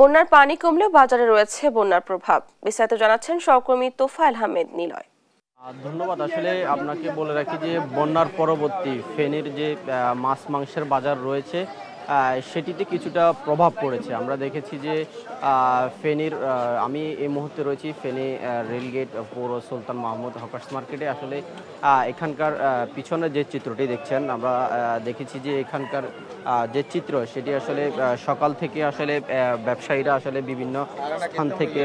বন্যার পানি কমলেও বাজারে রয়েছে বন্যার প্রভাব। বিস্তারিত জানাচ্ছেন সহকর্মী তোফায়েল আহমেদ নিলয়। ধন্যবাদ। আসলে আপনাকে বলে রাখি যে বন্যার পরবর্তী ফেনীর যে মাছ মাংসের বাজার রয়েছে সেটিতে কিছুটা প্রভাব পড়েছে। আমরা দেখেছি যে ফেনীর আমি এই মুহূর্তে রয়েছি ফেনী রেলগেট পৌর সুলতান মাহমুদ হকার্স মার্কেটে। আসলে এখানকার পিছনে যে চিত্রটি দেখছেন, আমরা দেখেছি যে এখানকার যে চিত্র সেটি আসলে সকাল থেকে আসলে ব্যবসায়ীরা আসলে বিভিন্ন স্থান থেকে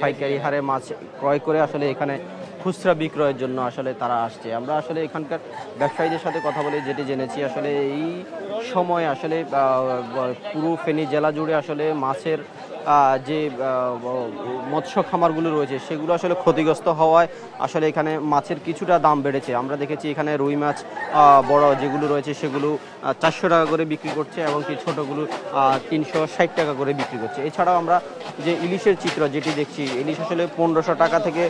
পাইকারি হারে মাছ ক্রয় করে আসলে এখানে খুচরা বিক্রয়ের জন্য আসলে তারা আসছে। আমরা আসলে এখানকার ব্যবসায়ীদের সাথে কথা বলে যেটি জেনেছি, আসলে এই সময় আসলে পুরো ফেনী জেলা জুড়ে আসলে মাছের যে মৎস্য খামারগুলো রয়েছে সেগুলো আসলে ক্ষতিগ্রস্ত হওয়ায় আসলে এখানে মাছের কিছুটা দাম বেড়েছে। আমরা দেখেছি এখানে রুই মাছ বড় যেগুলো রয়েছে সেগুলো 400 টাকা করে বিক্রি করছে এবং কি ছোটোগুলো 360 টাকা করে বিক্রি করছে। এছাড়াও আমরা যে ইলিশের চিত্র যেটি দেখছি, ইলিশ আসলে 1500 টাকা থেকে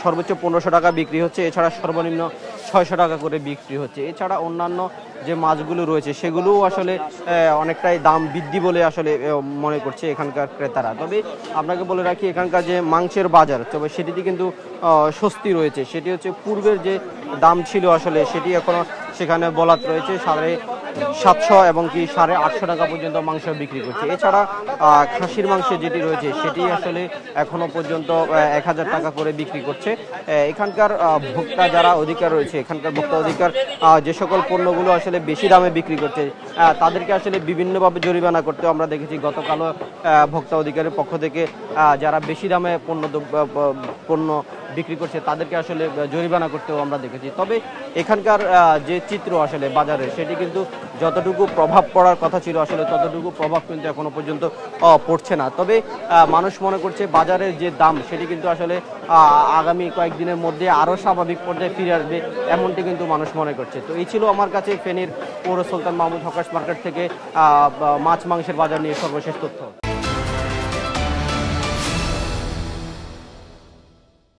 সর্বোচ্চ 1500 টাকা বিক্রি হচ্ছে। এছাড়া সর্বনিম্ন 600 টাকা করে বিক্রি হচ্ছে। এছাড়া অন্যান্য যে মাছগুলো রয়েছে সেগুলোও আসলে অনেকটাই দাম বৃদ্ধি বলে আসলে মনে করছে এখানকার ক্রেতারা। তবে আপনাকে বলে রাখি এখানকার যে মাংসের বাজার, তবে সেটিতে কিন্তু স্বস্তি রয়েছে। সেটি হচ্ছে পূর্বের যে দাম ছিল আসলে সেটি এখনও সেখানে বলাৎ রয়েছে 750 এবং কি 850 টাকা পর্যন্ত মাংস বিক্রি করছে। এছাড়া খাসির মাংস যেটি রয়েছে সেটি আসলে এখনো পর্যন্ত 1000 টাকা করে বিক্রি করছে। এখানকার ভোক্তা যারা অধিকার রয়েছে, এখানকার ভোক্তা অধিকার যে সকল পণ্যগুলো আসলে বেশি দামে বিক্রি করছে তাদেরকে আসলে বিভিন্নভাবে জরিমানা করতেও আমরা দেখেছি। গতকালও ভোক্তা অধিকারের পক্ষ থেকে যারা বেশি দামে পণ্য বিক্রি করছে তাদেরকে আসলে জরিমানা করতেও আমরা দেখেছি। তবে এখানকার যে চিত্র আসলে বাজারে সেটি কিন্তু যতটুকু প্রভাব পড়ার কথা ছিল আসলে ততটুকু প্রভাব কিন্তু এখনো পর্যন্ত পড়ছে না। তবে মানুষ মনে করছে বাজারের যে দাম সেটি কিন্তু আসলে আগামী কয়েকদিনের মধ্যে আরও স্বাভাবিক পর্যায়ে ফিরে আসবে, এমনটি কিন্তু মানুষ মনে করছে। তো এই ছিল আমার কাছে ফেনীর পৌর সুলতান মাহমুদ হকার্স মার্কেট থেকে মাছ মাংসের বাজার নিয়ে সর্বশেষ তথ্য।